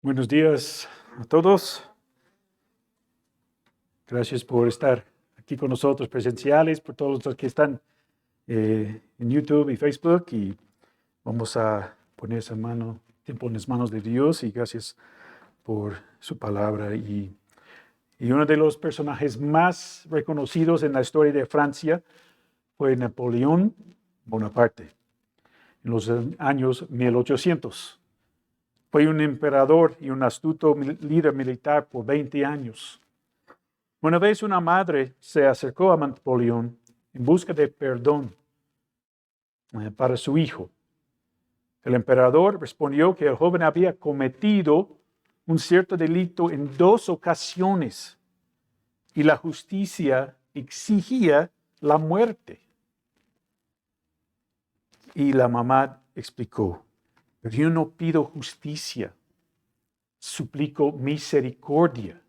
Buenos días a todos. Gracias por estar aquí con nosotros presenciales, por todos los que están en YouTube y Facebook. Y vamos a poner tiempo en las manos de Dios. Y gracias por su palabra. Y uno de los personajes más reconocidos en la historia de Francia fue Napoleón Bonaparte, en los años 1800. Fue un emperador y un astuto líder militar por 20 años. Una vez una madre se acercó a Napoleón en busca de perdón para su hijo. El emperador respondió que el joven había cometido un cierto delito en 2 ocasiones y la justicia exigía la muerte. Y la mamá explicó: pero yo no pido justicia, suplico misericordia.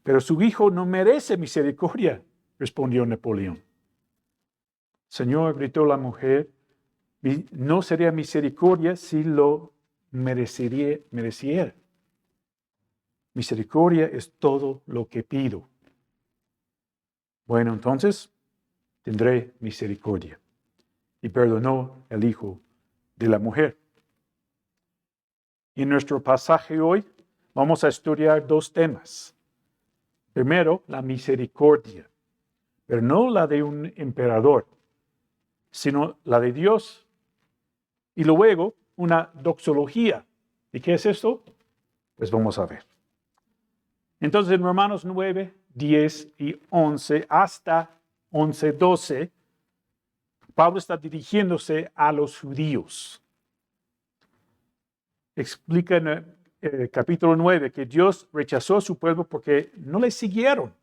Pero su hijo no merece misericordia, respondió Napoleón. Señor, gritó la mujer, no sería misericordia si lo mereciera. Misericordia es todo lo que pido. Bueno, entonces tendré misericordia. Y perdonó el hijo de la mujer. En nuestro pasaje hoy vamos a estudiar 2 temas. Primero, la misericordia, pero no la de un emperador, sino la de Dios. Y luego, una doxología. ¿Y qué es esto? Pues vamos a ver. Entonces, en Romanos 9, 10 y 11, hasta 11, 12, Pablo está dirigiéndose a los judíos. Explica en el capítulo 9 que Dios rechazó a su pueblo porque no le siguieron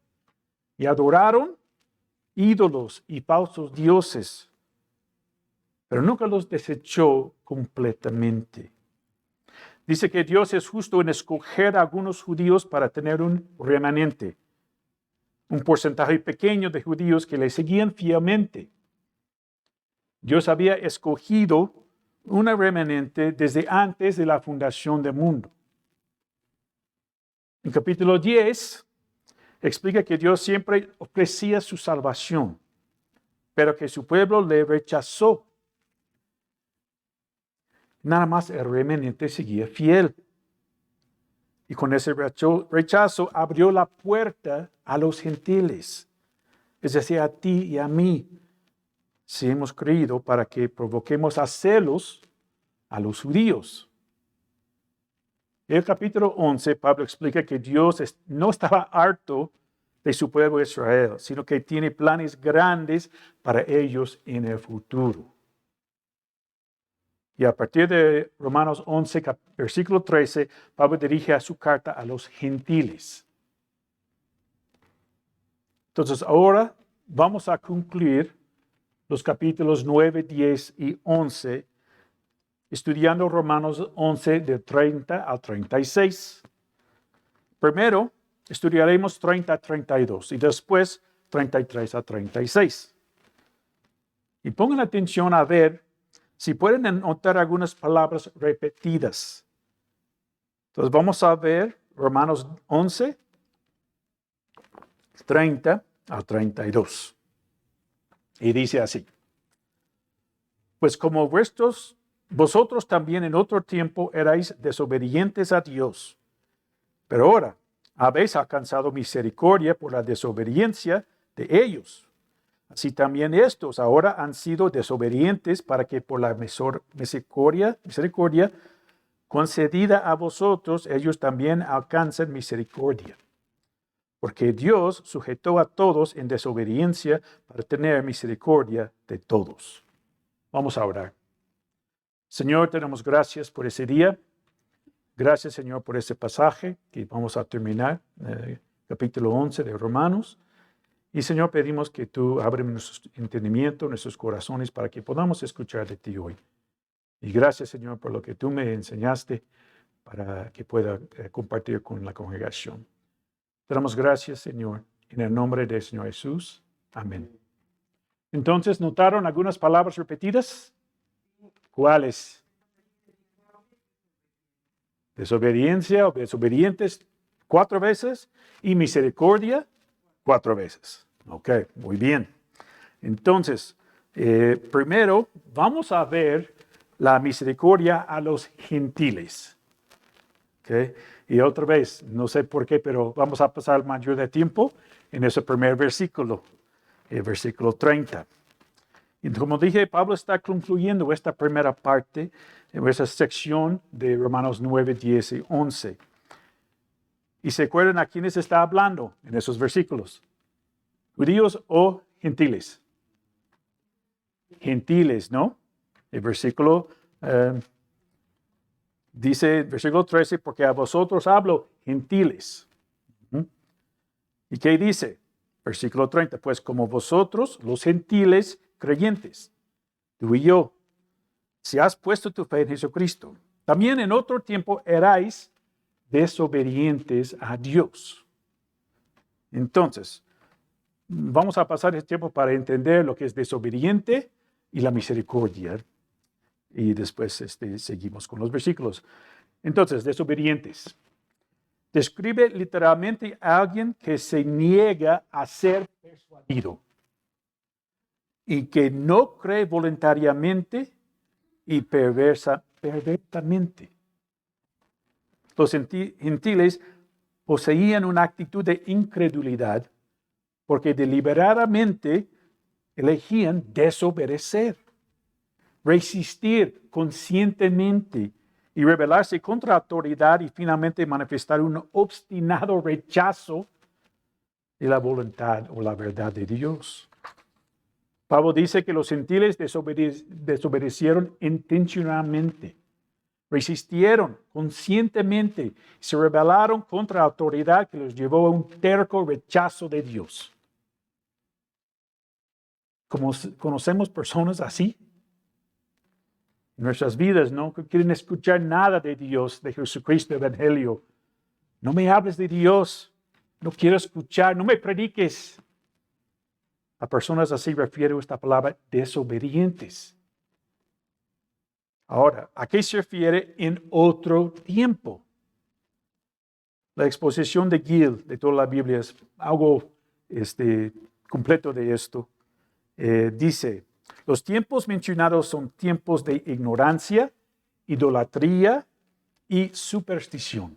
y adoraron ídolos y falsos dioses, pero nunca los desechó completamente. Dice que Dios es justo en escoger a algunos judíos para tener un remanente, un porcentaje pequeño de judíos que le seguían fielmente. Dios había escogido una remanente desde antes de la fundación del mundo. En capítulo 10 explica que Dios siempre ofrecía su salvación, pero que su pueblo le rechazó. Nada más el remanente seguía fiel. Y con ese rechazo abrió la puerta a los gentiles, es decir, a ti y a mí, si hemos creído, para que provoquemos a celos a los judíos. En el capítulo 11, Pablo explica que Dios no estaba harto de su pueblo Israel, sino que tiene planes grandes para ellos en el futuro. Y a partir de Romanos 11, versículo 13, Pablo dirige a su carta a los gentiles. Entonces, ahora vamos a concluir los capítulos 9, 10 y 11, estudiando Romanos 11 de 30 al 36. Primero, estudiaremos 30 a 32 y después 33 a 36. Y pongan atención a ver si pueden notar algunas palabras repetidas. Entonces vamos a ver Romanos 11, 30 al 32. Y dice así: pues como vosotros también en otro tiempo erais desobedientes a Dios, pero ahora habéis alcanzado misericordia por la desobediencia de ellos. Así también estos ahora han sido desobedientes para que por la misericordia concedida a vosotros, ellos también alcancen misericordia. Porque Dios sujetó a todos en desobediencia para tener misericordia de todos. Vamos a orar. Señor, te damos gracias por ese día. Gracias, Señor, por ese pasaje que vamos a terminar, capítulo 11 de Romanos. Y, Señor, pedimos que tú abres nuestro entendimiento, nuestros corazones, para que podamos escuchar de ti hoy. Y gracias, Señor, por lo que tú me enseñaste para que pueda compartir con la congregación. Te damos gracias, Señor, en el nombre del Señor Jesús. Amén. Entonces, ¿notaron algunas palabras repetidas? ¿Cuáles? Desobediencia o desobedientes 4 veces y misericordia 4 veces. Ok, muy bien. Entonces, primero vamos a ver la misericordia a los gentiles. Okay. Y otra vez, no sé por qué, pero vamos a pasar mayor de tiempo en ese primer versículo, el versículo 30. Y como dije, Pablo está concluyendo esta primera parte, esa sección de Romanos 9, 10 y 11. ¿Y se acuerdan a quiénes está hablando en esos versículos? ¿Judíos o gentiles? Gentiles, ¿no? El versículo dice, versículo 13, porque a vosotros hablo, gentiles. ¿Y qué dice? Versículo 30, pues como vosotros, los gentiles creyentes, tú y yo, si has puesto tu fe en Jesucristo, también en otro tiempo erais desobedientes a Dios. Entonces, vamos a pasar este tiempo para entender lo que es desobediente y la misericordia. Y después seguimos con los versículos. Entonces, desobedientes. Describe literalmente a alguien que se niega a ser persuadido y que no cree voluntariamente y perversamente. Los gentiles poseían una actitud de incredulidad porque deliberadamente elegían desobedecer, resistir conscientemente y rebelarse contra la autoridad y finalmente manifestar un obstinado rechazo de la voluntad o la verdad de Dios. Pablo dice que los gentiles desobedecieron intencionalmente, resistieron conscientemente y se rebelaron contra la autoridad que los llevó a un terco rechazo de Dios. ¿Conocemos personas así? En nuestras vidas no quieren escuchar nada de Dios, de Jesucristo, Evangelio. No me hables de Dios. No quiero escuchar. No me prediques. A personas así refiero esta palabra desobedientes. Ahora, ¿a qué se refiere en otro tiempo? La exposición de Gill de toda la Biblia es algo completo de esto. Dice, los tiempos mencionados son tiempos de ignorancia, idolatría y superstición.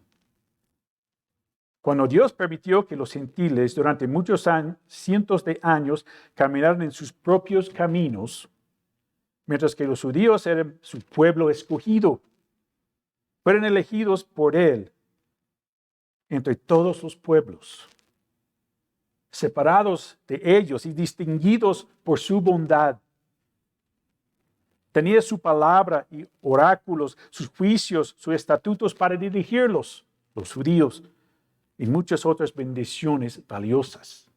Cuando Dios permitió que los gentiles durante muchos años, cientos de años, caminaran en sus propios caminos, mientras que los judíos eran su pueblo escogido, fueron elegidos por Él entre todos los pueblos, separados de ellos y distinguidos por su bondad. Tenía su palabra y oráculos, sus juicios, sus estatutos para dirigirlos, los judíos, y muchas otras bendiciones valiosas.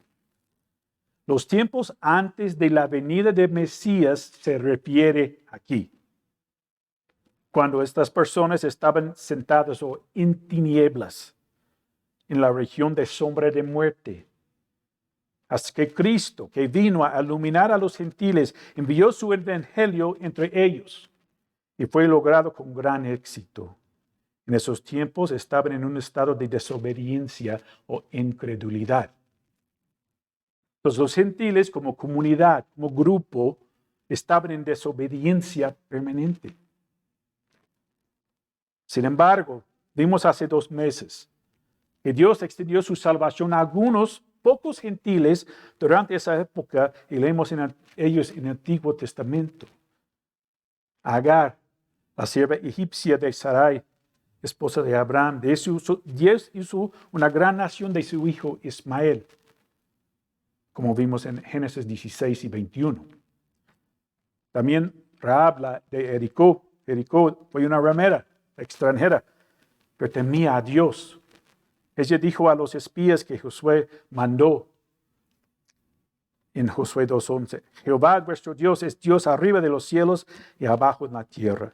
Los tiempos antes de la venida de Mesías se refiere aquí, cuando estas personas estaban sentadas o en tinieblas, en la región de sombra de muerte. Hasta que Cristo, que vino a iluminar a los gentiles, envió su evangelio entre ellos y fue logrado con gran éxito. En esos tiempos estaban en un estado de desobediencia o incredulidad. Entonces los gentiles como comunidad, como grupo, estaban en desobediencia permanente. Sin embargo, vimos hace 2 meses que Dios extendió su salvación a algunos pocos gentiles durante esa época y leemos ellos en el Antiguo Testamento. Agar, la sierva egipcia de Sarai, esposa de Abraham, Dios hizo una gran nación de su hijo Ismael, como vimos en Génesis 16 y 21. También Rahab de Jericó fue una ramera extranjera, pero temía a Dios. Ella dijo a los espías que Josué mandó en Josué 2:11, Jehová vuestro Dios es Dios arriba de los cielos y abajo en la tierra.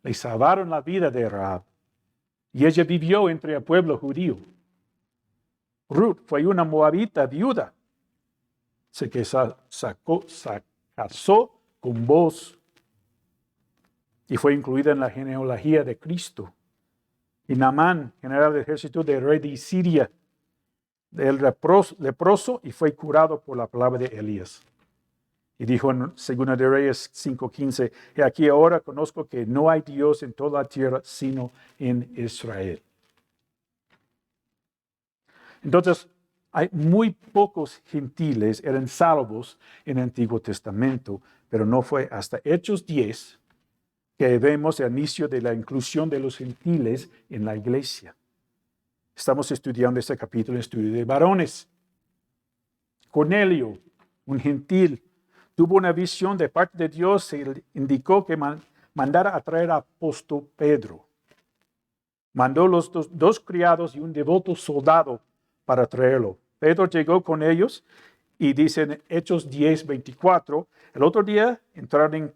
Le salvaron la vida de Rahab y ella vivió entre el pueblo judío. Ruth fue una moabita viuda. Se casó con Boaz y fue incluida en la genealogía de Cristo. Y Naamán, general del ejército del rey de Siria, del leproso, y fue curado por la palabra de Elías. Y dijo en 2 de Reyes 5:15, y aquí ahora conozco que no hay Dios en toda la tierra sino en Israel. Entonces, hay muy pocos gentiles eran salvos en el Antiguo Testamento, pero no fue hasta Hechos 10 que vemos el inicio de la inclusión de los gentiles en la iglesia. Estamos estudiando este capítulo en estudio de varones. Cornelio, un gentil, tuvo una visión de parte de Dios y le indicó que mandara a traer a apóstol Pedro. Mandó los dos criados y un devoto soldado para traerlo. Pedro llegó con ellos y dice en Hechos 10:24, el otro día entraron en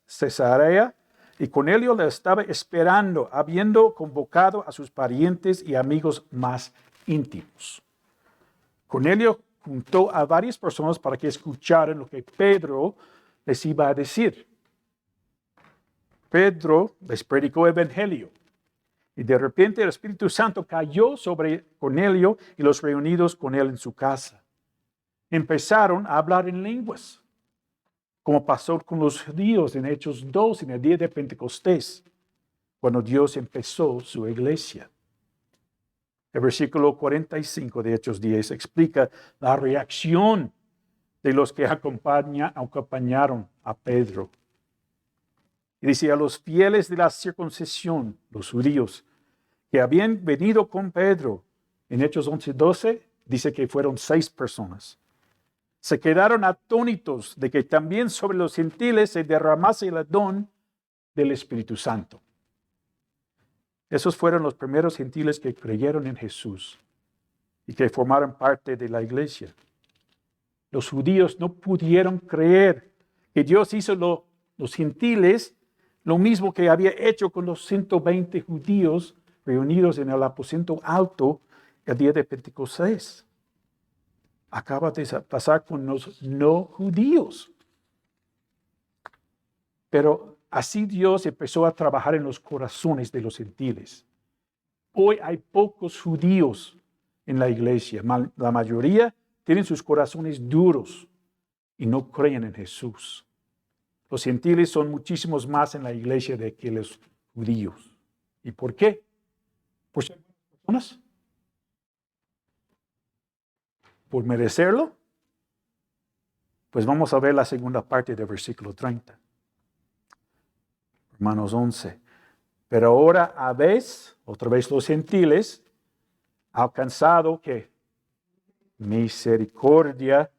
Cesarea y Cornelio le estaba esperando, habiendo convocado a sus parientes y amigos más íntimos. Cornelio juntó a varias personas para que escucharan lo que Pedro les iba a decir. Pedro les predicó el evangelio. Y de repente el Espíritu Santo cayó sobre Cornelio y los reunidos con él en su casa. Empezaron a hablar en lenguas, como pasó con los judíos en Hechos 2, en el día de Pentecostés, cuando Dios empezó su iglesia. El versículo 45 de Hechos 10 explica la reacción de los que acompañaron a Pedro. Y dice, a los fieles de la circuncisión, los judíos, que habían venido con Pedro, en Hechos 11:12, dice que fueron 6 personas. Se quedaron atónitos de que también sobre los gentiles se derramase el don del Espíritu Santo. Esos fueron los primeros gentiles que creyeron en Jesús y que formaron parte de la iglesia. Los judíos no pudieron creer que Dios hizo los gentiles lo mismo que había hecho con los 120 judíos reunidos en el aposento alto el día de Pentecostés. Acaba de pasar con los no judíos. Pero así Dios empezó a trabajar en los corazones de los gentiles. Hoy hay pocos judíos en la iglesia. La mayoría tienen sus corazones duros y no creen en Jesús. Los gentiles son muchísimos más en la iglesia de que los judíos. ¿Y por qué? ¿Por ser buenas personas? ¿Por merecerlo? Pues vamos a ver la segunda parte del versículo 30. Romanos 11. Pero ahora habéis, otra vez los gentiles, alcanzado que misericordia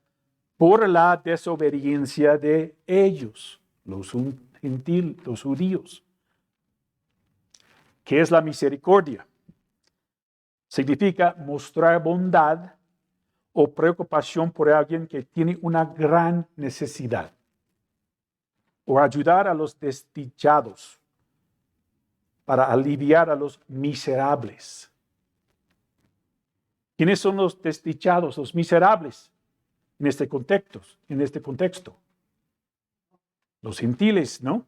por la desobediencia de ellos, los judíos. ¿Qué es la misericordia? Significa mostrar bondad o preocupación por alguien que tiene una gran necesidad, o ayudar a los desdichados para aliviar a los miserables. ¿Quiénes son los desdichados, los miserables en este contexto? Los gentiles, ¿no?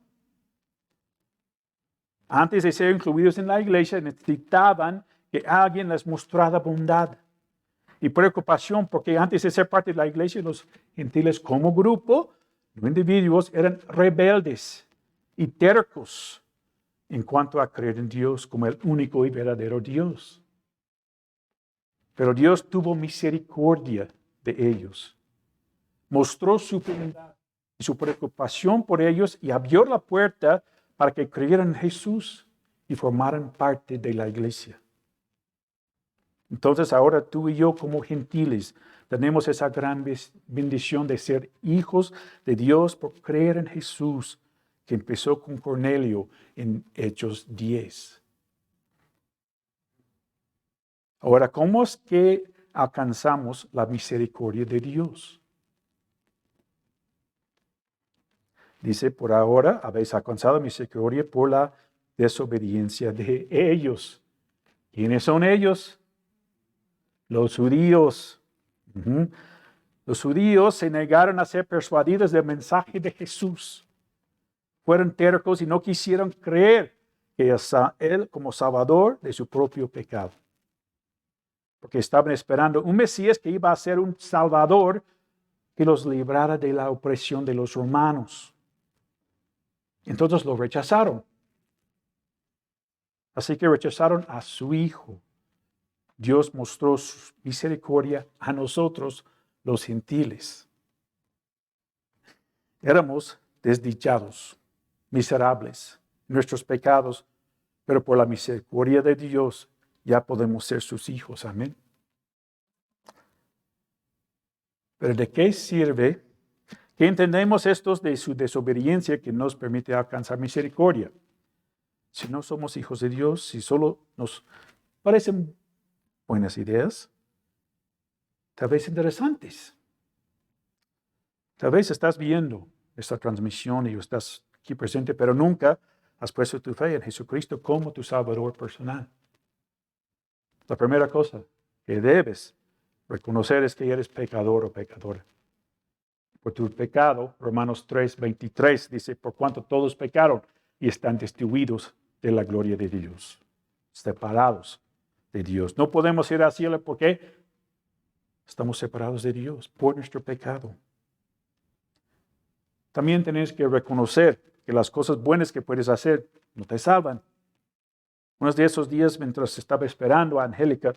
Antes de ser incluidos en la iglesia, necesitaban que alguien les mostrara bondad y preocupación, porque antes de ser parte de la iglesia, los gentiles como grupo, no individuos, eran rebeldes y tercos en cuanto a creer en Dios como el único y verdadero Dios. Pero Dios tuvo misericordia de ellos. Mostró su bondad y su preocupación por ellos y abrió la puerta para que creyeran en Jesús y formaran parte de la iglesia. Entonces ahora tú y yo como gentiles tenemos esa gran bendición de ser hijos de Dios por creer en Jesús, que empezó con Cornelio en Hechos 10. Ahora, ¿cómo es que alcanzamos la misericordia de Dios? Dice, por ahora habéis alcanzado misericordia por la desobediencia de ellos. ¿Quiénes son ellos? Los judíos. Los judíos se negaron a ser persuadidos del mensaje de Jesús. Fueron tercos y no quisieron creer que es Él como Salvador de su propio pecado. Porque estaban esperando un Mesías que iba a ser un Salvador que los librara de la opresión de los romanos. Entonces lo rechazaron. Así que rechazaron a su Hijo. Dios mostró su misericordia a nosotros, los gentiles. Éramos desdichados, miserables, en nuestros pecados, pero por la misericordia de Dios ya podemos ser sus hijos. Amén. Pero ¿de qué sirve que entendemos estos de su desobediencia que nos permite alcanzar misericordia? Si no somos hijos de Dios, si solo nos parecen buenas ideas, tal vez interesantes. Tal vez estás viendo esta transmisión y estás aquí presente, pero nunca has puesto tu fe en Jesucristo como tu Salvador personal. La primera cosa que debes reconocer es que eres pecador o pecadora. Por tu pecado, Romanos 3:23 dice, por cuanto todos pecaron y están destituidos de la gloria de Dios, separados de Dios. No podemos ir al cielo porque estamos separados de Dios por nuestro pecado. También tienes que reconocer que las cosas buenas que puedes hacer no te salvan. Uno de esos días, mientras estaba esperando a Angélica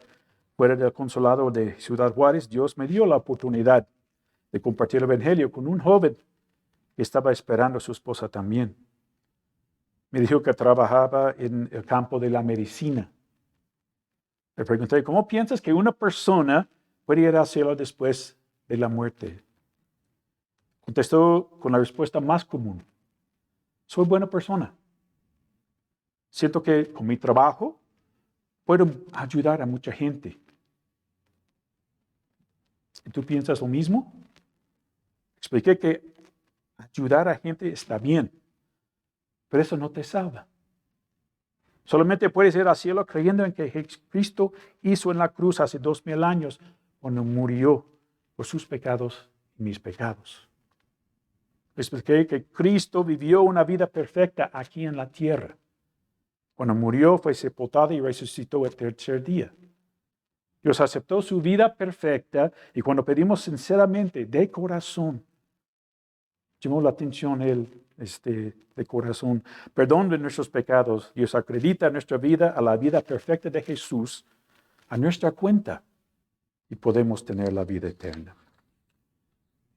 fuera del consulado de Ciudad Juárez, Dios me dio la oportunidad de compartir el evangelio con un joven que estaba esperando a su esposa también. Me dijo que trabajaba en el campo de la medicina. Le pregunté, ¿cómo piensas que una persona puede ir al cielo después de la muerte? Contestó con la respuesta más común. Soy buena persona. Siento que con mi trabajo puedo ayudar a mucha gente. ¿Y tú piensas lo mismo? Expliqué que ayudar a gente está bien, pero eso no te salva. Solamente puedes ir al cielo creyendo en que Cristo hizo en la cruz hace 2000 años cuando murió por sus pecados y mis pecados. Expliqué que Cristo vivió una vida perfecta aquí en la tierra. Cuando murió, fue sepultado y resucitó el tercer día. Dios aceptó su vida perfecta y cuando pedimos sinceramente, de corazón, llamó la atención Él de corazón, perdón de nuestros pecados. Dios acredita nuestra vida a la vida perfecta de Jesús a nuestra cuenta y podemos tener la vida eterna.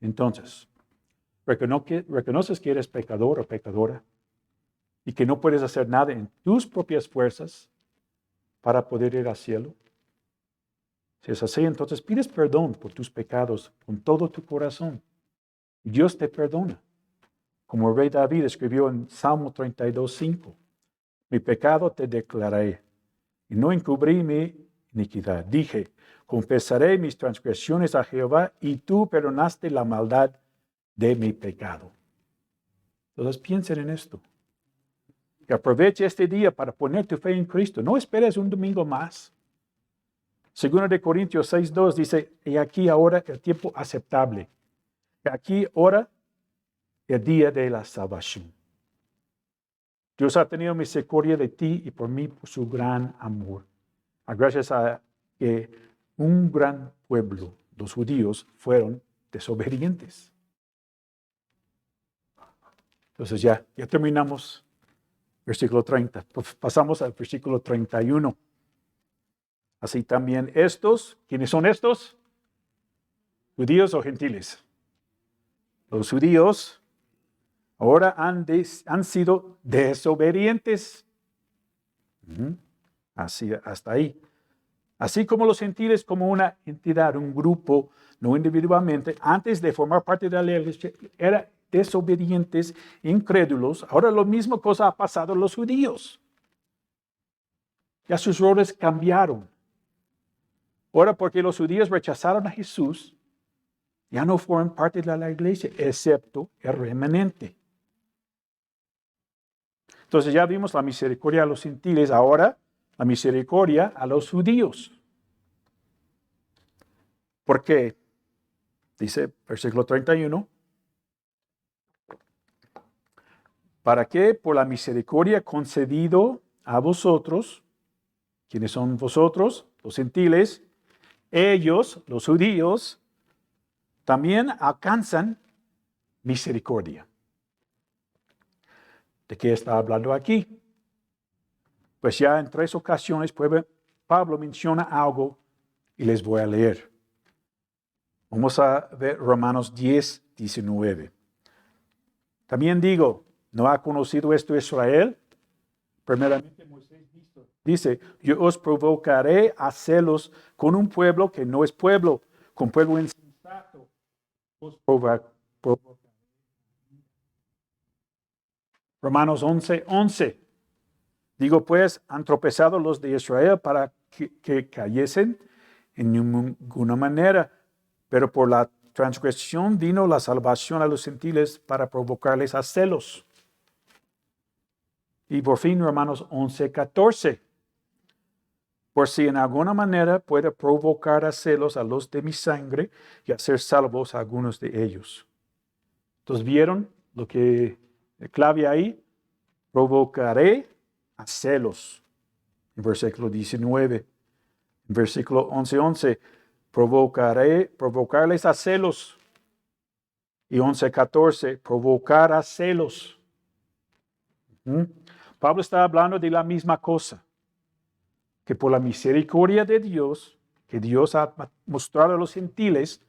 Entonces, reconoces que eres pecador o pecadora y que no puedes hacer nada en tus propias fuerzas para poder ir al cielo. Si es así, entonces pides perdón por tus pecados con todo tu corazón. Y Dios te perdona. Como el rey David escribió en Salmo 32:5, mi pecado te declaré y no encubrí mi iniquidad. Dije, confesaré mis transgresiones a Jehová y tú perdonaste la maldad de mi pecado. Entonces piensen en esto. Y aproveche este día para poner tu fe en Cristo. No esperes un domingo más. Segundo de Corintios 6:2 dice, y aquí ahora el tiempo aceptable. Y aquí ahora el día de la salvación. Dios ha tenido misericordia de ti y por mí por su gran amor. Gracias a que un gran pueblo, los judíos, fueron desobedientes. Entonces ya terminamos versículo 30. Pasamos al versículo 31. Así también estos, ¿quiénes son estos? ¿Judíos o gentiles? Los judíos ahora han sido desobedientes. Así, hasta ahí. Así como los gentiles como una entidad, un grupo, no individualmente, antes de formar parte de la iglesia, eran desobedientes, incrédulos. Ahora lo mismo cosa ha pasado a los judíos. Ya sus roles cambiaron. Ahora porque los judíos rechazaron a Jesús, ya no forman parte de la iglesia, excepto el remanente. Entonces ya vimos la misericordia a los gentiles, ahora la misericordia a los judíos. ¿Por qué? Dice versículo 31. ¿Para qué? Por la misericordia concedido a vosotros, ¿quiénes son vosotros? Los gentiles. Ellos, los judíos, también alcanzan misericordia. ¿De qué está hablando aquí? Pues ya en 3 ocasiones Pablo menciona algo y les voy a leer. Vamos a ver Romanos 10, 19. También digo, ¿no ha conocido esto Israel? Primeramente Moisés dice, yo os provocaré a celos con un pueblo que no es pueblo, con pueblo insensato. Os provocaré. Romanos 11, 11. Digo pues, han tropezado los de Israel para que cayesen en ninguna manera, pero por la transgresión vino la salvación a los gentiles para provocarles a celos. Y por fin Romanos 11, 14. Por si en alguna manera puede provocar a celos a los de mi sangre y hacer salvos a algunos de ellos. Entonces, ¿vieron lo que clave ahí? Provocaré a celos. En versículo 19. En versículo 11, 11. Provocarles a celos. Y 11, 14. Provocar a celos. Pablo está hablando de la misma cosa. Que por la misericordia de Dios, que Dios ha mostrado a los gentiles,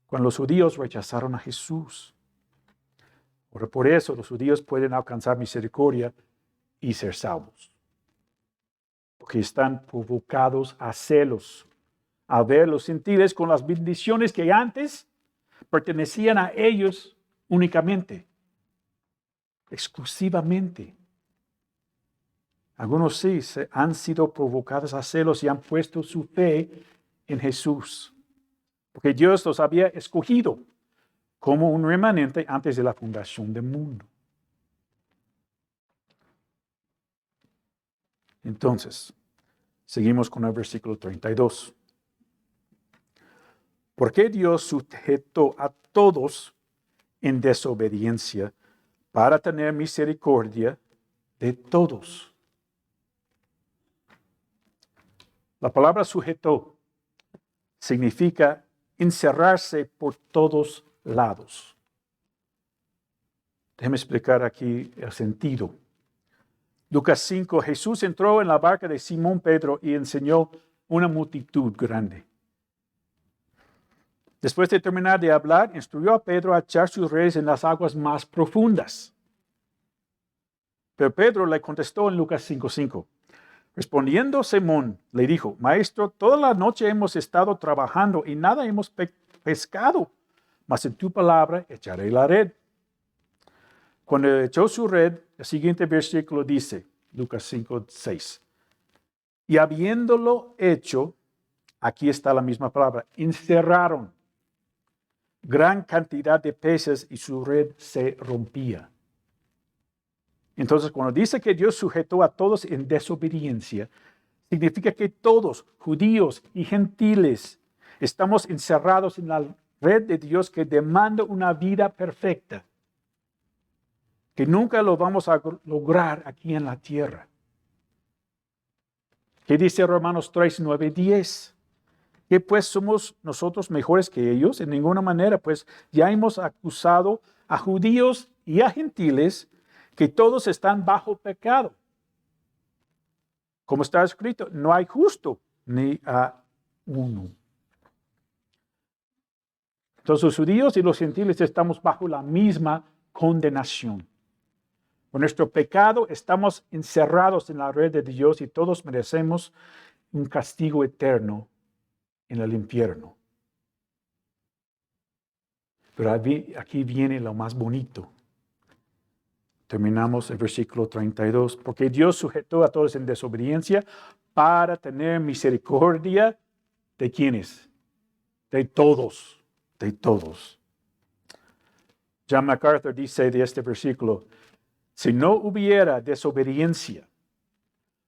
cuando los judíos rechazaron a Jesús. Ahora, por eso los judíos pueden alcanzar misericordia y ser salvos. Porque están provocados a celos, a ver los gentiles con las bendiciones que antes pertenecían a ellos únicamente, exclusivamente. Algunos sí han sido provocados a celos y han puesto su fe en Jesús. Porque Dios los había escogido como un remanente antes de la fundación del mundo. Entonces, seguimos con el versículo 32. ¿Por qué Dios sujetó a todos en desobediencia para tener misericordia de todos? La palabra sujetó significa encerrarse por todos lados. Déjeme explicar aquí el sentido. Lucas 5, Jesús entró en la barca de Simón Pedro y enseñó una multitud grande. Después de terminar de hablar, instruyó a Pedro a echar sus redes en las aguas más profundas. Pero Pedro le contestó en Lucas 5:5. Respondiendo Simón, le dijo, Maestro, toda la noche hemos estado trabajando y nada hemos pescado, mas en tu palabra echaré la red. Cuando echó su red, el siguiente versículo dice, Lucas 5:6. Y habiéndolo hecho, aquí está la misma palabra, encerraron gran cantidad de peces y su red se rompía. Entonces, cuando dice que Dios sujetó a todos en desobediencia, significa que todos, judíos y gentiles, estamos encerrados en la red de Dios que demanda una vida perfecta, que nunca lo vamos a lograr aquí en la tierra. ¿Qué dice Romanos 3, 9, 10? ¿Que pues somos nosotros mejores que ellos? En ninguna manera, pues ya hemos acusado a judíos y a gentiles que todos están bajo pecado. Como está escrito, no hay justo ni a uno. Entonces los judíos y los gentiles estamos bajo la misma condenación. Por nuestro pecado estamos encerrados en la red de Dios y todos merecemos un castigo eterno en el infierno. Pero aquí viene lo más bonito. Terminamos el versículo 32. Porque Dios sujetó a todos en desobediencia para tener misericordia de ¿quiénes? De todos. De todos. John MacArthur dice de este versículo, si no hubiera desobediencia,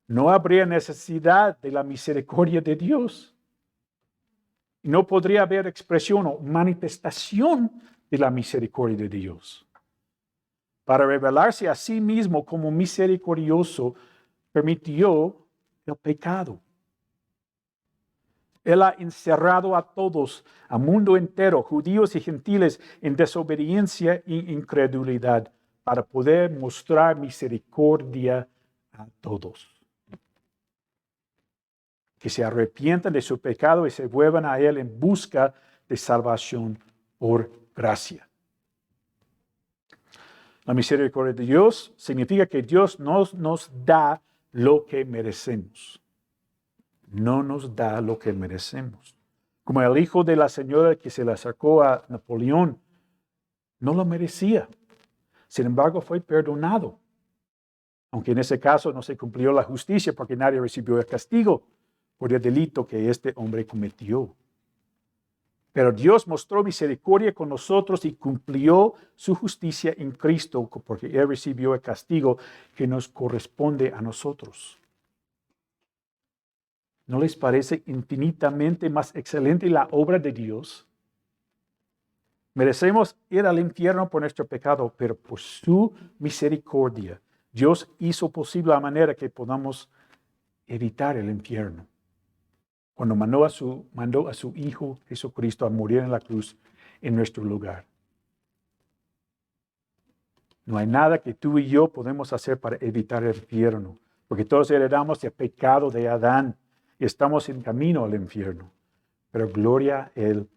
no habría necesidad de la misericordia de Dios. No podría haber expresión o manifestación de la misericordia de Dios. Para revelarse a sí mismo como misericordioso, permitió el pecado. Él ha encerrado a todos, al mundo entero, judíos y gentiles, en desobediencia e incredulidad, para poder mostrar misericordia a todos. Que se arrepientan de su pecado y se vuelvan a Él en busca de salvación por gracia. La misericordia de Dios significa que Dios no nos da lo que merecemos. No nos da lo que merecemos. Como el hijo de la señora que se le acercó a Napoleón, no lo merecía. Sin embargo, fue perdonado. Aunque en ese caso no se cumplió la justicia porque nadie recibió el castigo por el delito que este hombre cometió. Pero Dios mostró misericordia con nosotros y cumplió su justicia en Cristo porque Él recibió el castigo que nos corresponde a nosotros. ¿No les parece infinitamente más excelente la obra de Dios? Merecemos ir al infierno por nuestro pecado, pero por su misericordia, Dios hizo posible la manera que podamos evitar el infierno. Cuando mandó a su Hijo Jesucristo a morir en la cruz en nuestro lugar. No hay nada que tú y yo podemos hacer para evitar el infierno, porque todos heredamos el pecado de Adán y estamos en camino al infierno. Pero gloria a Él.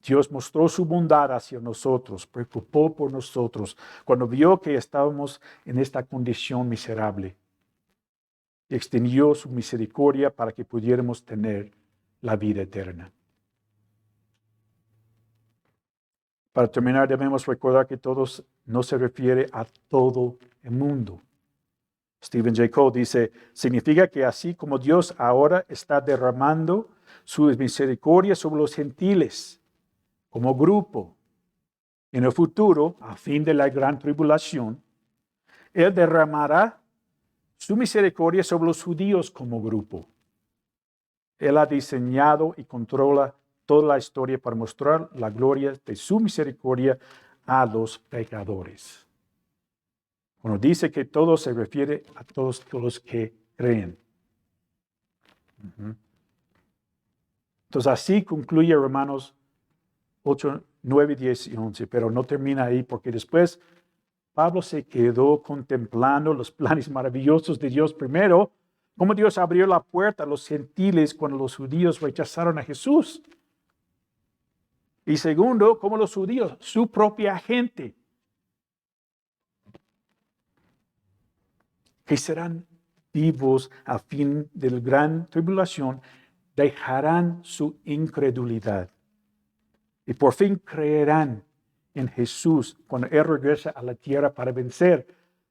Dios mostró su bondad hacia nosotros, preocupó por nosotros cuando vio que estábamos en esta condición miserable. Y extendió su misericordia para que pudiéramos tener la vida eterna. Para terminar, debemos recordar que todos no se refiere a todo el mundo. Stephen J. Cole dice, significa que así como Dios ahora está derramando su misericordia sobre los gentiles como grupo, en el futuro, a fin de la gran tribulación, Él derramará su misericordia sobre los judíos como grupo. Él ha diseñado y controla toda la historia para mostrar la gloria de su misericordia a los pecadores. Cuando dice que todo se refiere a todos los que creen. Entonces así concluye Romanos 8, 9, 10 y 11, pero no termina ahí porque después Pablo se quedó contemplando los planes maravillosos de Dios. Primero, cómo Dios abrió la puerta a los gentiles cuando los judíos rechazaron a Jesús. Y segundo, cómo los judíos, su propia gente, que serán vivos a fin de la gran tribulación, dejarán su incredulidad y por fin creerán en Jesús cuando Él regresa a la tierra para vencer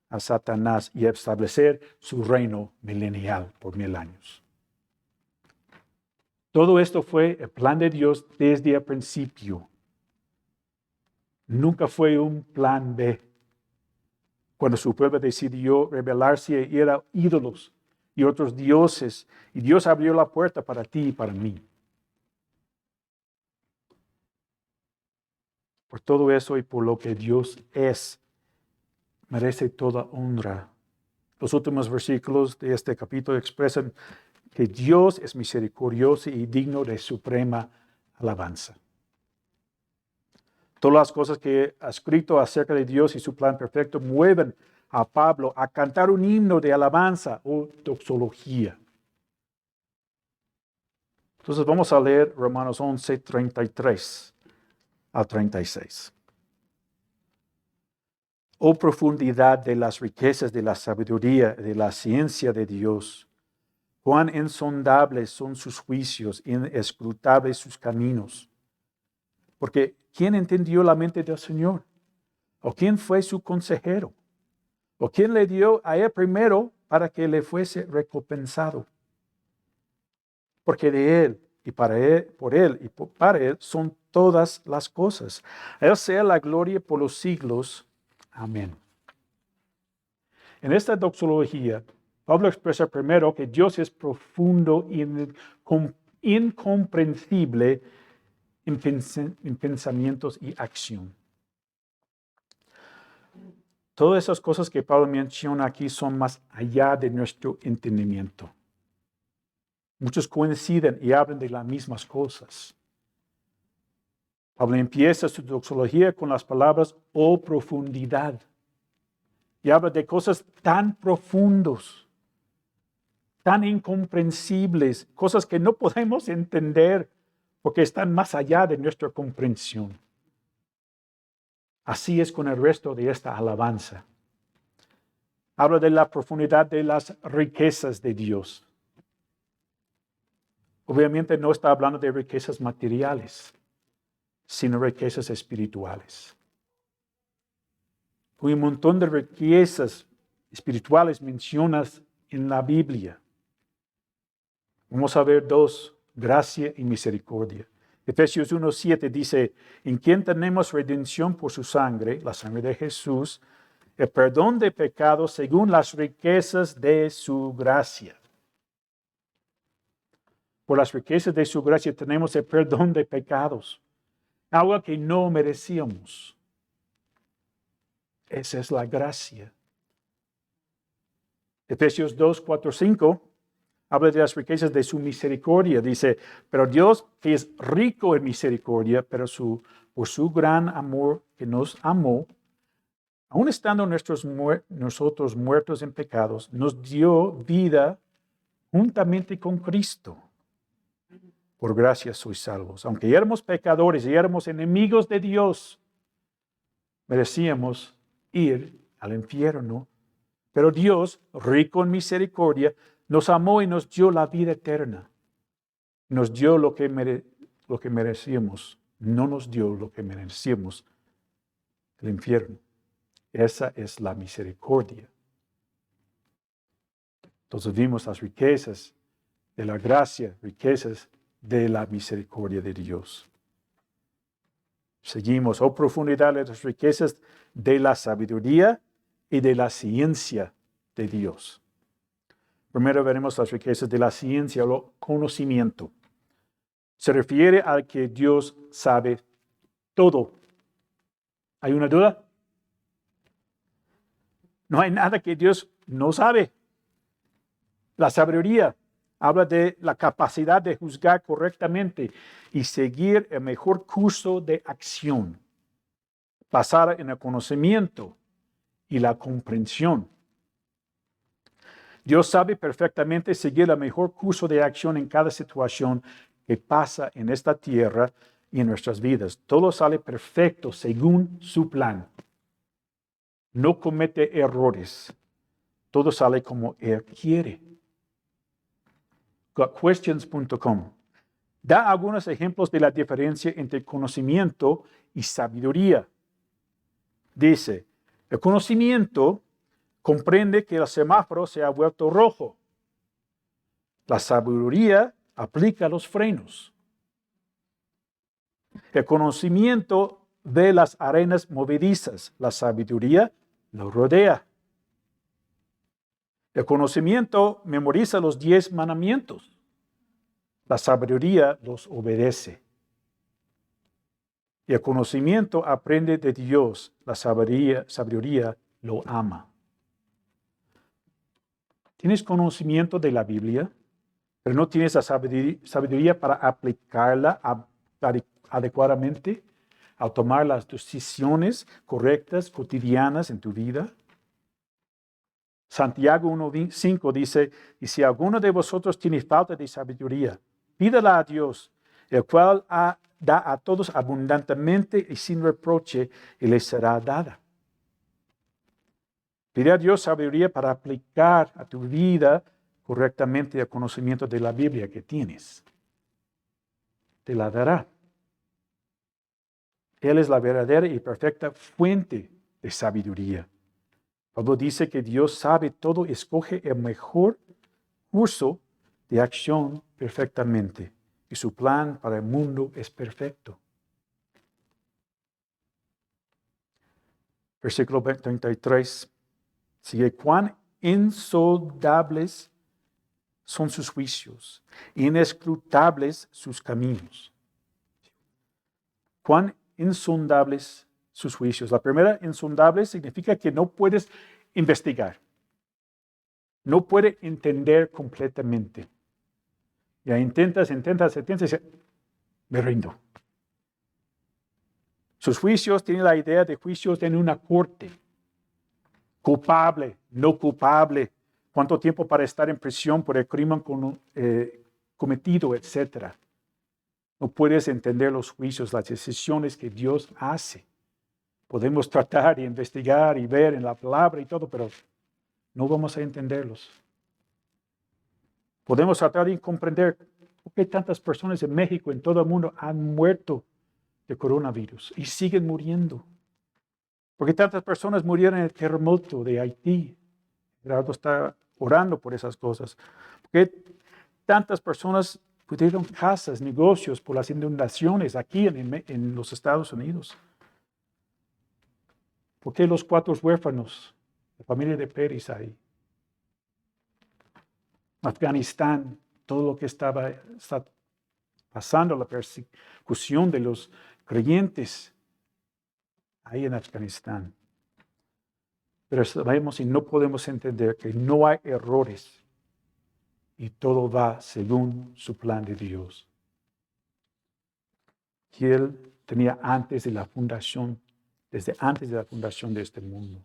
a Satanás y establecer su reino milenial por 1000 años. Todo esto fue el plan de Dios desde el principio. Nunca fue un plan B. Cuando su pueblo decidió rebelarse y ir a ídolos y otros dioses, y Dios abrió la puerta para ti y para mí. Por todo eso y por lo que Dios es, merece toda honra. Los últimos versículos de este capítulo expresan que Dios es misericordioso y digno de suprema alabanza. Todas las cosas que ha escrito acerca de Dios y su plan perfecto mueven a Pablo a cantar un himno de alabanza o doxología. Entonces vamos a leer Romanos 11, 33 al 36. Oh profundidad de las riquezas de la sabiduría, de la ciencia de Dios. Cuán insondables son sus juicios, inescrutables sus caminos. Porque ¿quién entendió la mente del Señor? ¿O quién fue su consejero? ¿O quién le dio a Él primero para que le fuese recompensado? Porque de Él y para Él, por Él y para Él son todas las cosas. A Él sea la gloria por los siglos. Amén. En esta doxología, Pablo expresa primero que Dios es profundo y incomprensible en pensamientos y acción. Todas esas cosas que Pablo menciona aquí son más allá de nuestro entendimiento. Muchos coinciden y hablan de las mismas cosas. Pablo empieza su doxología con las palabras "oh profundidad". Y habla de cosas tan profundos, tan incomprensibles, cosas que no podemos entender porque están más allá de nuestra comprensión. Así es con el resto de esta alabanza. Habla de la profundidad de las riquezas de Dios. Obviamente no está hablando de riquezas materiales, sino riquezas espirituales. Hay un montón de riquezas espirituales mencionadas en la Biblia. Vamos a ver dos: gracia y misericordia. Efesios 1:7 dice: en quien tenemos redención por su sangre, la sangre de Jesús, el perdón de pecados según las riquezas de su gracia. Por las riquezas de su gracia tenemos el perdón de pecados, algo que no merecíamos. Esa es la gracia. Efesios 2:4-5 habla de las riquezas de su misericordia. Dice: pero Dios, que es rico en misericordia, por su gran amor que nos amó, aun estando nosotros muertos en pecados, nos dio vida juntamente con Cristo. Por gracia sois salvos. Aunque éramos pecadores y éramos enemigos de Dios, merecíamos ir al infierno. Pero Dios, rico en misericordia, nos amó y nos dio la vida eterna. Nos dio lo que merecíamos. No nos dio lo que merecíamos: el infierno. Esa es la misericordia. Entonces vimos las riquezas de la gracia, riquezas de la misericordia de Dios. Seguimos: oh profundidad de las riquezas de la sabiduría y de la ciencia de Dios. Primero veremos las riquezas de la ciencia o conocimiento. Se refiere a que Dios sabe todo. ¿Hay una duda? No hay nada que Dios no sabe. La sabiduría habla de la capacidad de juzgar correctamente y seguir el mejor curso de acción, basada en el conocimiento y la comprensión. Dios sabe perfectamente seguir el mejor curso de acción en cada situación que pasa en esta tierra y en nuestras vidas. Todo sale perfecto según su plan. No comete errores. Todo sale como Él quiere. Gotquestions.com da algunos ejemplos de la diferencia entre conocimiento y sabiduría. Dice: el conocimiento comprende que el semáforo se ha vuelto rojo. La sabiduría aplica los frenos. El conocimiento ve las arenas movedizas. La sabiduría lo rodea. El conocimiento memoriza los 10 mandamientos. La sabiduría los obedece. Y el conocimiento aprende de Dios. La sabiduría lo ama. Tienes conocimiento de la Biblia, pero no tienes la sabiduría para aplicarla adecuadamente, al tomar las decisiones correctas, cotidianas en tu vida. Santiago 1:5 dice: y si alguno de vosotros tiene falta de sabiduría, pídala a Dios, el cual da a todos abundantemente y sin reproche, y le será dada. Pide a Dios sabiduría para aplicar a tu vida correctamente el conocimiento de la Biblia que tienes. Te la dará. Él es la verdadera y perfecta fuente de sabiduría. Pablo dice que Dios sabe todo y escoge el mejor curso de acción perfectamente. Y su plan para el mundo es perfecto. Versículo 33. Sigue: cuán insondables son sus juicios, inescrutables sus caminos. Cuán insondables sus juicios. La primera, insondable, significa que no puedes investigar. No puede entender completamente. Ya intentas, y me rindo. Sus juicios tienen la idea de juicios en una corte. Culpable, no culpable. Cuánto tiempo para estar en prisión por el crimen cometido, etc. No puedes entender los juicios, las decisiones que Dios hace. Podemos tratar y investigar y ver en la palabra y todo, pero no vamos a entenderlos. Podemos tratar de comprender por qué tantas personas en México, en todo el mundo, han muerto de coronavirus y siguen muriendo. ¿Por qué tantas personas murieron en el terremoto de Haití? Gerardo está orando por esas cosas. ¿Por qué tantas personas perdieron casas, negocios por las inundaciones aquí en los Estados Unidos? ¿Por qué los 4 huérfanos, la familia de Pérez ahí? Afganistán, todo lo que está pasando, la persecución de los creyentes ahí en Afganistán. Pero sabemos y no podemos entender que no hay errores y todo va según su plan de Dios. Que Él tenía desde antes de la fundación de este mundo.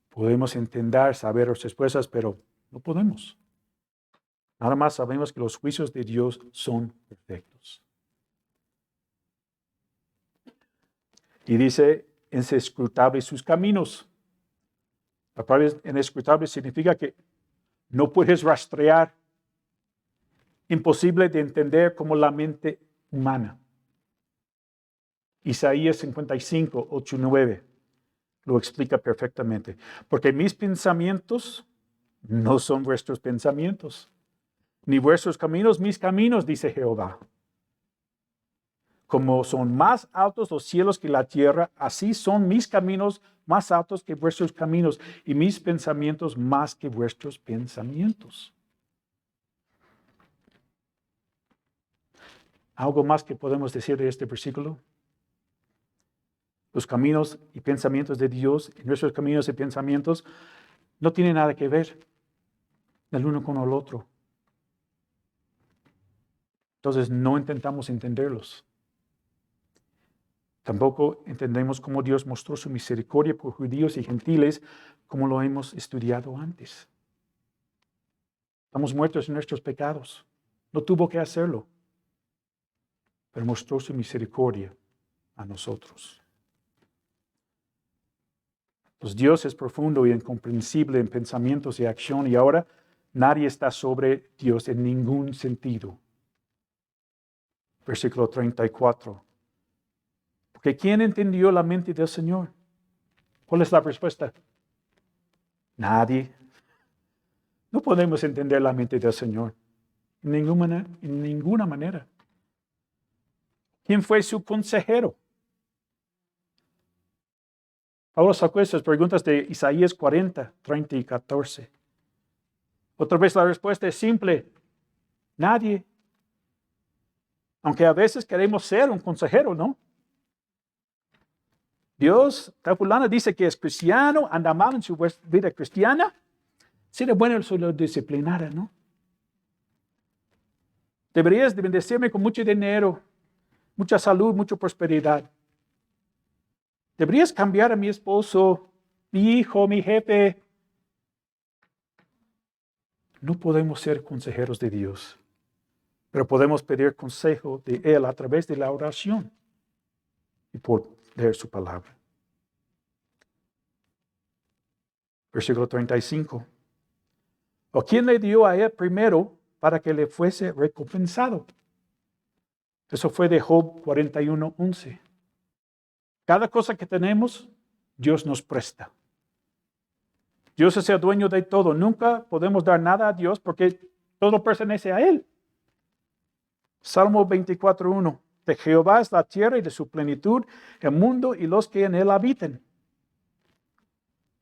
Podemos entender, saber las respuestas, pero no podemos. Nada más sabemos que los juicios de Dios son perfectos. Y dice, inescrutables sus caminos. La palabra inescrutable significa que no puedes rastrear. Imposible de entender como la mente humana. Isaías 55, 8 y 9 lo explica perfectamente. Porque mis pensamientos no son vuestros pensamientos, ni vuestros caminos mis caminos, dice Jehová. Como son más altos los cielos que la tierra, así son mis caminos más altos que vuestros caminos, y mis pensamientos más que vuestros pensamientos. ¿Algo más que podemos decir de este versículo? Los caminos y pensamientos de Dios y nuestros caminos y pensamientos no tienen nada que ver el uno con el otro. Entonces no intentamos entenderlos. Tampoco entendemos cómo Dios mostró su misericordia por judíos y gentiles, como lo hemos estudiado antes. Estamos muertos en nuestros pecados. No tuvo que hacerlo, pero mostró su misericordia a nosotros. Pues Dios es profundo y incomprensible en pensamientos y acción, y ahora nadie está sobre Dios en ningún sentido. Versículo 34. Porque ¿quién entendió la mente del Señor? ¿Cuál es la respuesta? Nadie. No podemos entender la mente del Señor en ninguna manera. ¿Quién fue su consejero? Ahora sacó estas preguntas de Isaías 40, 30 y 14. Otra vez la respuesta es simple. Nadie. Aunque a veces queremos ser un consejero, ¿no? Dios, tal fulano dice que es cristiano, anda mal en su vida cristiana. Sería bueno si lo disciplinara, ¿no? Deberías de bendecirme con mucho dinero, mucha salud, mucha prosperidad. Deberías cambiar a mi esposo, mi hijo, mi jefe. No podemos ser consejeros de Dios, pero podemos pedir consejo de Él a través de la oración y por leer su palabra. Versículo 35. ¿O quién le dio a Él primero para que le fuese recompensado? Eso fue de Job 41, 11. Cada cosa que tenemos, Dios nos presta. Dios es el dueño de todo. Nunca podemos dar nada a Dios porque todo pertenece a Él. Salmo 24, 1. De Jehová es la tierra y de su plenitud, el mundo y los que en él habiten.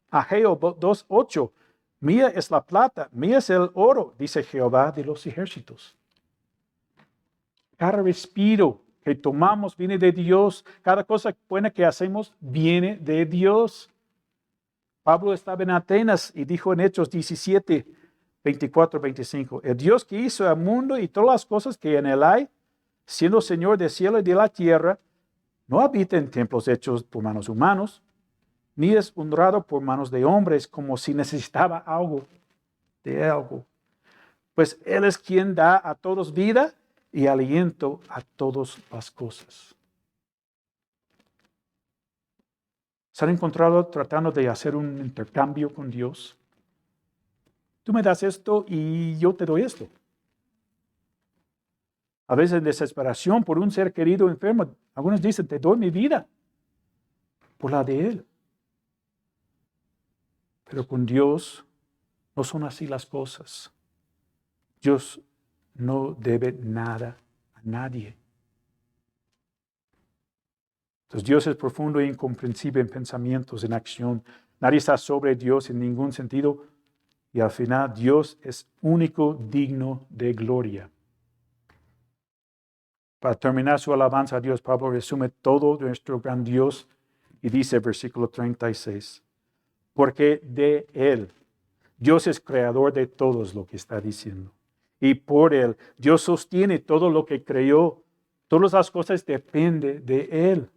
Ageo 2, 8. Mía es la plata, mía es el oro, dice Jehová de los ejércitos. Cada respiro que tomamos viene de Dios. Cada cosa buena que hacemos viene de Dios. Pablo estaba en Atenas y dijo en Hechos 17, 24, 25, el Dios que hizo el mundo y todas las cosas que en él hay, siendo Señor del cielo y de la tierra, no habita en templos hechos por manos humanos, ni es honrado por manos de hombres como si necesitaba algo de algo. Pues Él es quien da a todos vida y aliento a todas las cosas. ¿Se han encontrado tratando de hacer un intercambio con Dios? Tú me das esto y yo te doy esto. A veces en desesperación por un ser querido enfermo, algunos dicen, te doy mi vida por la de Él. Pero con Dios no son así las cosas. Dios no debe nada a nadie. Entonces Dios es profundo e incomprensible en pensamientos, en acción. Nadie está sobre Dios en ningún sentido. Y al final Dios es único, digno de gloria. Para terminar su alabanza a Dios, Pablo resume todo de nuestro gran Dios y dice, versículo 36, porque de Él, Dios es creador de todos lo que está diciendo. Y por Él, Dios sostiene todo lo que creó. Todas las cosas dependen de Él.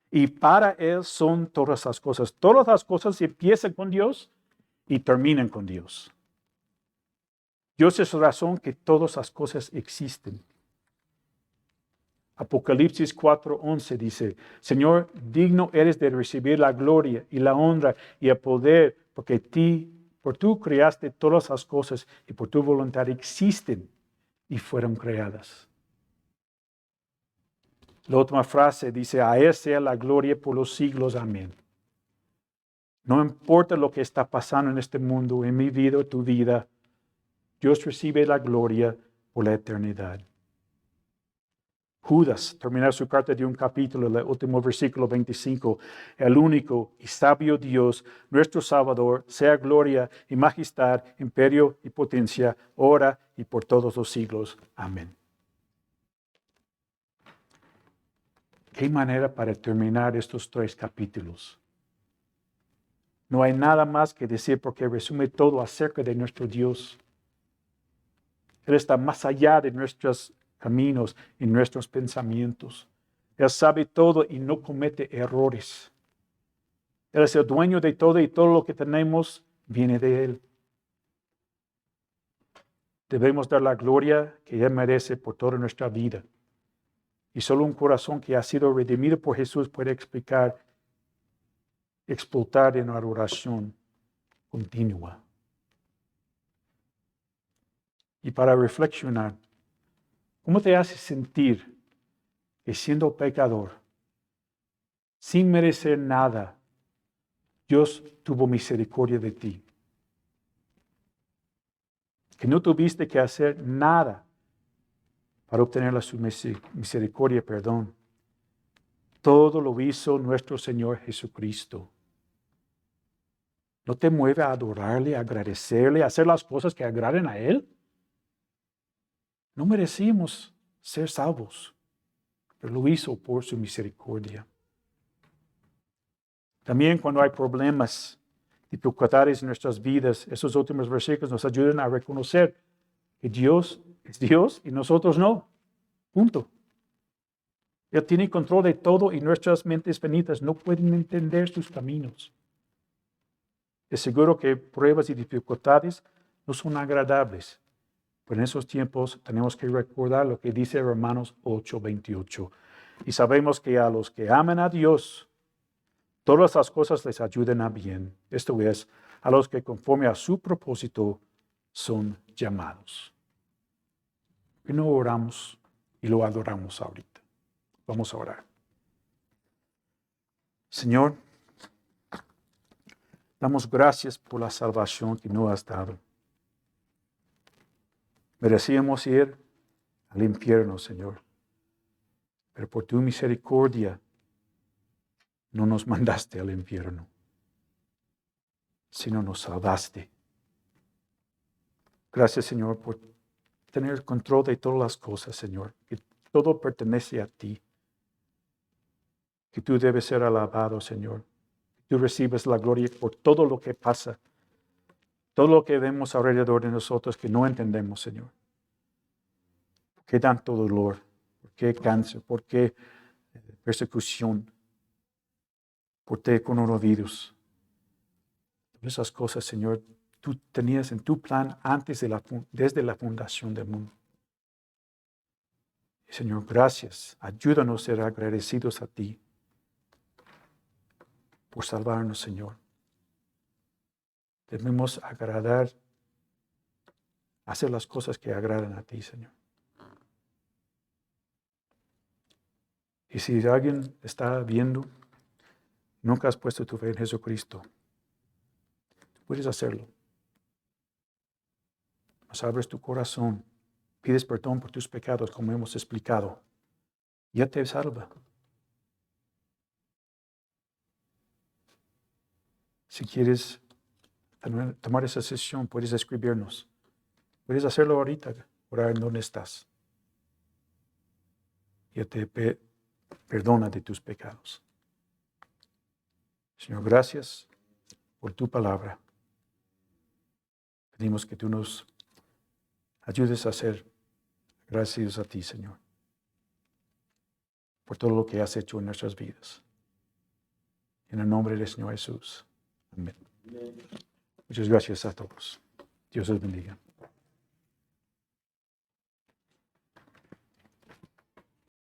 Y para Él son todas las cosas. Todas las cosas empiezan con Dios y terminan con Dios. Dios es la razón que todas las cosas existen. Apocalipsis 4:11 dice, Señor, digno eres de recibir la gloria y la honra y el poder, porque por tú creaste todas las cosas y por tu voluntad existen y fueron creadas. La última frase dice, a Él sea la gloria por los siglos. Amén. No importa lo que está pasando en este mundo, en mi vida o tu vida, Dios recibe la gloria por la eternidad. Judas, terminar su carta de un capítulo, el último versículo 25, el único y sabio Dios, nuestro Salvador, sea gloria y majestad, imperio y potencia, ahora y por todos los siglos. Amén. Qué manera para terminar estos 3 capítulos. No hay nada más que decir porque resume todo acerca de nuestro Dios. Él está más allá de nuestros caminos y nuestros pensamientos. Él sabe todo y no comete errores. Él es el dueño de todo y todo lo que tenemos viene de Él. Debemos dar la gloria que Él merece por toda nuestra vida. Y solo un corazón que ha sido redimido por Jesús puede explotar en adoración continua. Y para reflexionar, ¿cómo te hace sentir que siendo pecador, sin merecer nada, Dios tuvo misericordia de ti? Que no tuviste que hacer nada para obtener su misericordia, perdón. Todo lo hizo nuestro Señor Jesucristo. ¿No te mueve a adorarle, a agradecerle, a hacer las cosas que agraden a Él? No merecíamos ser salvos, pero lo hizo por su misericordia. También cuando hay problemas, dificultades en nuestras vidas, esos últimos versículos nos ayudan a reconocer que Dios es Dios y nosotros no. Punto. Él tiene control de todo y nuestras mentes finitas no pueden entender sus caminos. Es seguro que pruebas y dificultades no son agradables, pero en esos tiempos tenemos que recordar lo que dice Romanos 8:28. Y sabemos que a los que aman a Dios, todas las cosas les ayudan a bien. Esto es, a los que conforme a su propósito son llamados. Y no oramos y lo adoramos ahorita. Vamos a orar. Señor, damos gracias por la salvación que nos has dado. Merecíamos ir al infierno, Señor, pero por tu misericordia no nos mandaste al infierno, sino nos salvaste. Gracias, Señor, por tener el control de todas las cosas, Señor. Que Todo pertenece a ti. Que tú debes ser alabado, Señor. Tú recibes la gloria por todo lo que pasa, todo lo que vemos alrededor de nosotros que no entendemos, Señor. ¿Por qué tanto dolor? ¿Por qué cáncer? ¿Por qué persecución? ¿Por qué coronavirus? Esas cosas, Señor, tú tenías en tu plan desde la fundación del mundo. Y, Señor, gracias. Ayúdanos a ser agradecidos a ti por salvarnos, Señor. Debemos hacer las cosas que agradan a ti, Señor. Y si alguien está viendo, nunca has puesto tu fe en Jesucristo, puedes hacerlo. Mas abres tu corazón, pides perdón por tus pecados, como hemos explicado. Ya te salva. Si quieres tomar esa decisión, puedes escribirnos. Puedes hacerlo ahorita, orar en donde estás. Ya te perdona de tus pecados. Señor, gracias por tu palabra. Pedimos que tú nos ayudes a ser agradecidos a ti, Señor, por todo lo que has hecho en nuestras vidas. En el nombre del Señor Jesús. Amén. Muchas gracias a todos. Dios los bendiga.